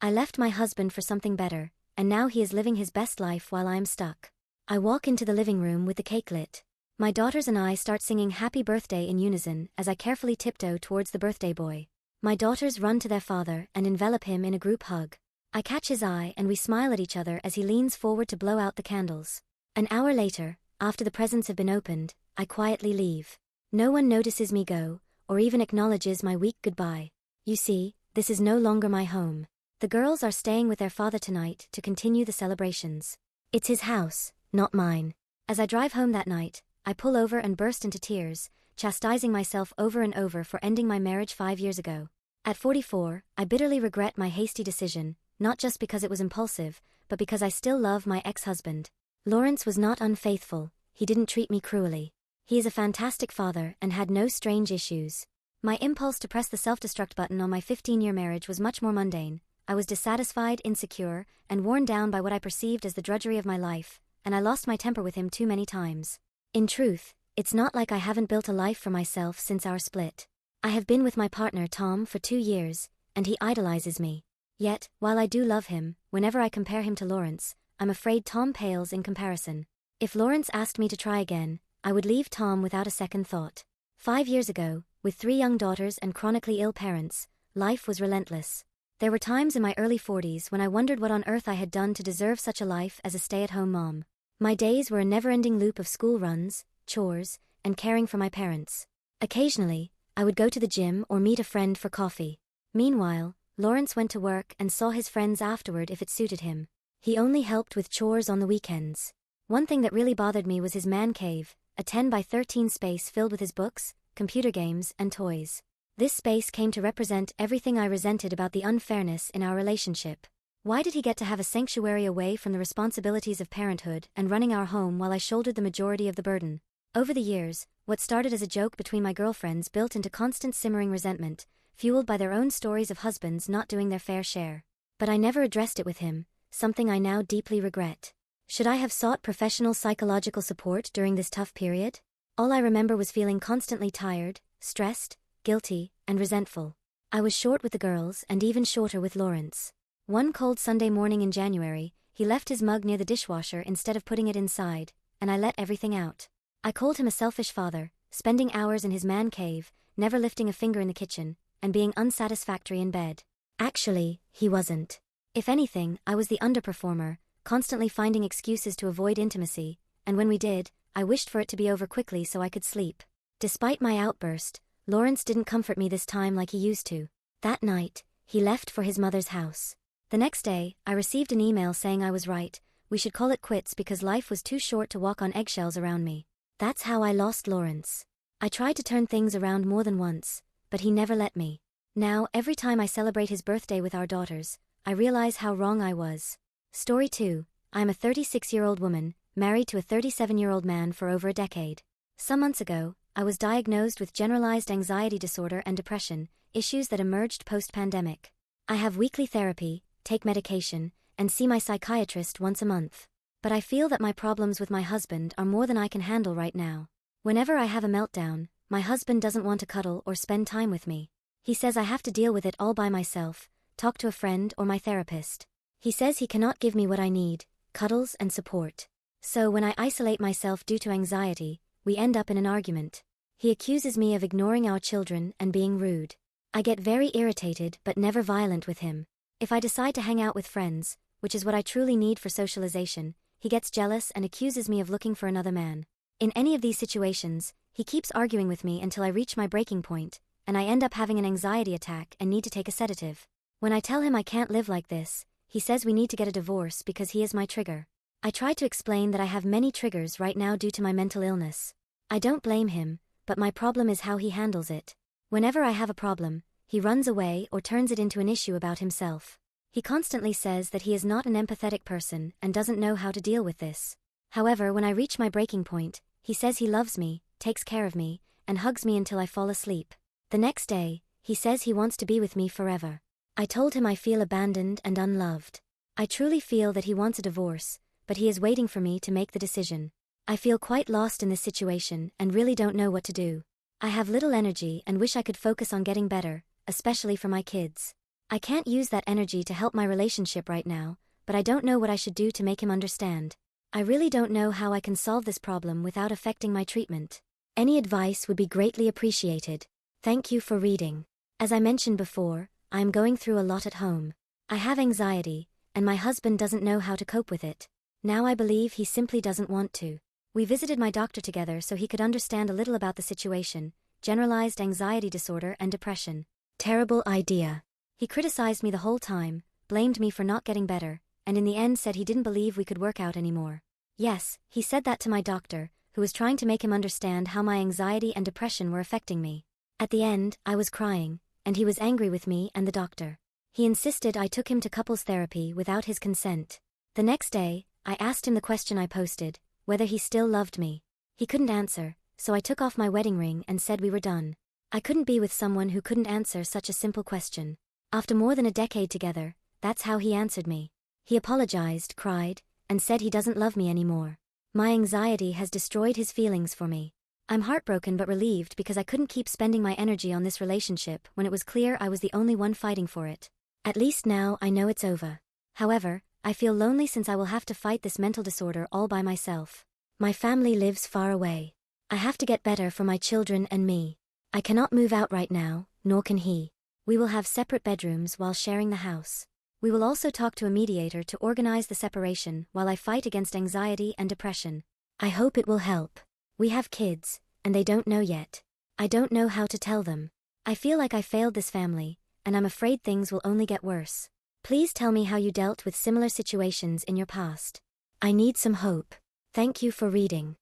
I left my husband for something better, and now he is living his best life while I am stuck. I walk into the living room with the cake lit. My daughters and I start singing happy birthday in unison as I carefully tiptoe towards the birthday boy. My daughters run to their father and envelop him in a group hug. I catch his eye and we smile at each other as he leans forward to blow out the candles. An hour later, after the presents have been opened, I quietly leave. No one notices me go, or even acknowledges my weak goodbye. You see, this is no longer my home. The girls are staying with their father tonight to continue the celebrations. It's his house, not mine. As I drive home that night, I pull over and burst into tears, chastising myself over and over for ending my marriage 5 years ago. At 44, I bitterly regret my hasty decision, not just because it was impulsive, but because I still love my ex-husband. Lawrence was not unfaithful, he didn't treat me cruelly. He is a fantastic father and had no strange issues. My impulse to press the self-destruct button on my 15-year marriage was much more mundane. I was dissatisfied, insecure, and worn down by what I perceived as the drudgery of my life, and I lost my temper with him too many times. In truth, it's not like I haven't built a life for myself since our split. I have been with my partner Tom for 2 years, and he idolizes me. Yet, while I do love him, whenever I compare him to Lawrence, I'm afraid Tom pales in comparison. If Lawrence asked me to try again, I would leave Tom without a second thought. 5 years ago, with 3 young daughters and chronically ill parents, life was relentless. There were times in my early 40s when I wondered what on earth I had done to deserve such a life as a stay-at-home mom. My days were a never-ending loop of school runs, chores, and caring for my parents. Occasionally, I would go to the gym or meet a friend for coffee. Meanwhile, Lawrence went to work and saw his friends afterward if it suited him. He only helped with chores on the weekends. One thing that really bothered me was his man cave, a 10 by 13 space filled with his books, computer games, and toys. This space came to represent everything I resented about the unfairness in our relationship. Why did he get to have a sanctuary away from the responsibilities of parenthood and running our home while I shouldered the majority of the burden? Over the years, what started as a joke between my girlfriends built into constant simmering resentment, fueled by their own stories of husbands not doing their fair share. But I never addressed it with him, something I now deeply regret. Should I have sought professional psychological support during this tough period? All I remember was feeling constantly tired, stressed, guilty, and resentful. I was short with the girls and even shorter with Lawrence. One cold Sunday morning in January, he left his mug near the dishwasher instead of putting it inside, and I let everything out. I called him a selfish father, spending hours in his man cave, never lifting a finger in the kitchen, and being unsatisfactory in bed. Actually, he wasn't. If anything, I was the underperformer, constantly finding excuses to avoid intimacy, and when we did, I wished for it to be over quickly so I could sleep. Despite my outburst, Lawrence didn't comfort me this time like he used to. That night, he left for his mother's house. The next day, I received an email saying I was right, we should call it quits because life was too short to walk on eggshells around me. That's how I lost Lawrence. I tried to turn things around more than once, but he never let me. Now, every time I celebrate his birthday with our daughters, I realize how wrong I was. Story 2. I'm a 36-year-old woman, married to a 37-year-old man for over a decade. Some months ago, I was diagnosed with generalized anxiety disorder and depression, issues that emerged post-pandemic. I have weekly therapy, take medication, and see my psychiatrist once a month. But I feel that my problems with my husband are more than I can handle right now. Whenever I have a meltdown, my husband doesn't want to cuddle or spend time with me. He says I have to deal with it all by myself, talk to a friend or my therapist. He says he cannot give me what I need, cuddles and support. So when I isolate myself due to anxiety, we end up in an argument. He accuses me of ignoring our children and being rude. I get very irritated but never violent with him. If I decide to hang out with friends, which is what I truly need for socialization, he gets jealous and accuses me of looking for another man. In any of these situations, he keeps arguing with me until I reach my breaking point, and I end up having an anxiety attack and need to take a sedative. When I tell him I can't live like this, he says we need to get a divorce because he is my trigger. I try to explain that I have many triggers right now due to my mental illness. I don't blame him, but my problem is how he handles it. Whenever I have a problem, he runs away or turns it into an issue about himself. He constantly says that he is not an empathetic person and doesn't know how to deal with this. However, when I reach my breaking point, he says he loves me, takes care of me, and hugs me until I fall asleep. The next day, he says he wants to be with me forever. I told him I feel abandoned and unloved. I truly feel that he wants a divorce, but he is waiting for me to make the decision. I feel quite lost in this situation and really don't know what to do. I have little energy and wish I could focus on getting better, especially for my kids. I can't use that energy to help my relationship right now, but I don't know what I should do to make him understand. I really don't know how I can solve this problem without affecting my treatment. Any advice would be greatly appreciated. Thank you for reading. As I mentioned before, I am going through a lot at home. I have anxiety, and my husband doesn't know how to cope with it. Now I believe he simply doesn't want to. We visited my doctor together so he could understand a little about the situation, generalized anxiety disorder and depression. Terrible idea. He criticized me the whole time, blamed me for not getting better, and in the end said he didn't believe we could work out anymore. Yes, he said that to my doctor, who was trying to make him understand how my anxiety and depression were affecting me. At the end, I was crying, and he was angry with me and the doctor. He insisted I took him to couples therapy without his consent. The next day, I asked him the question I posted, whether he still loved me. He couldn't answer, so I took off my wedding ring and said we were done. I couldn't be with someone who couldn't answer such a simple question. After more than a decade together, that's how he answered me. He apologized, cried, and said he doesn't love me anymore. My anxiety has destroyed his feelings for me. I'm heartbroken but relieved because I couldn't keep spending my energy on this relationship when it was clear I was the only one fighting for it. At least now I know it's over. However, I feel lonely since I will have to fight this mental disorder all by myself. My family lives far away. I have to get better for my children and me. I cannot move out right now, nor can he. We will have separate bedrooms while sharing the house. We will also talk to a mediator to organize the separation while I fight against anxiety and depression. I hope it will help. We have kids, and they don't know yet. I don't know how to tell them. I feel like I failed this family, and I'm afraid things will only get worse. Please tell me how you dealt with similar situations in your past. I need some hope. Thank you for reading.